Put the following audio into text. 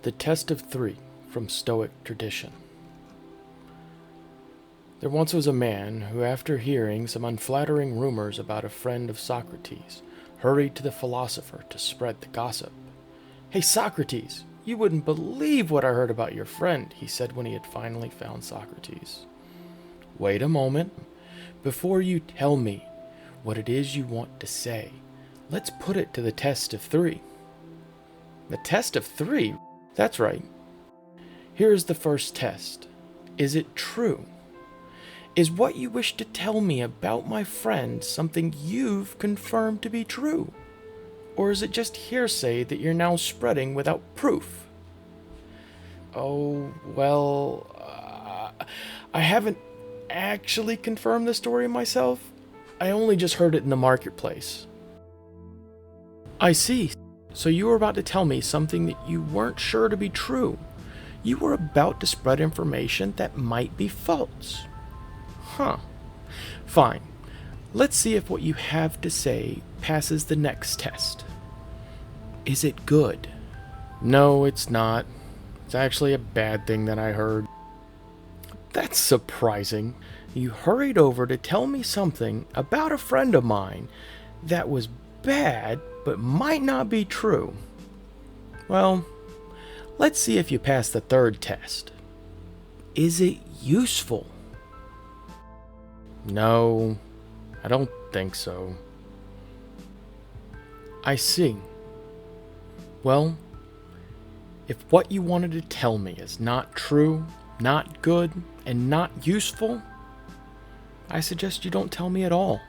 The Test of Three from Stoic tradition. There once was a man who, after hearing some unflattering rumors about a friend of Socrates, hurried to the philosopher to spread the gossip. "Hey Socrates, you wouldn't believe what I heard about your friend," he said when he had finally found Socrates. "Wait a moment. Before you tell me what it is you want to say, let's put it to the test of three." "The test of three?" "That's right. Here is the first test. Is it true? Is what you wish to tell me about my friend something you've confirmed to be true? Or is it just hearsay that you're now spreading without proof?" "Oh, well, I haven't actually confirmed the story myself. I only just heard it in the marketplace." "I see. So you were about to tell me something that you weren't sure to be true. You were about to spread information that might be false. Huh. Fine. Let's see if what you have to say passes the next test. Is it good?" "No, it's not. It's actually a bad thing that I heard." "That's surprising. You hurried over to tell me something about a friend of mine that was bad but might not be true. Well, let's see if you pass the third test. Is it useful?" "No, I don't think so." "I see. Well, if what you wanted to tell me is not true, not good, and not useful, I suggest you don't tell me at all."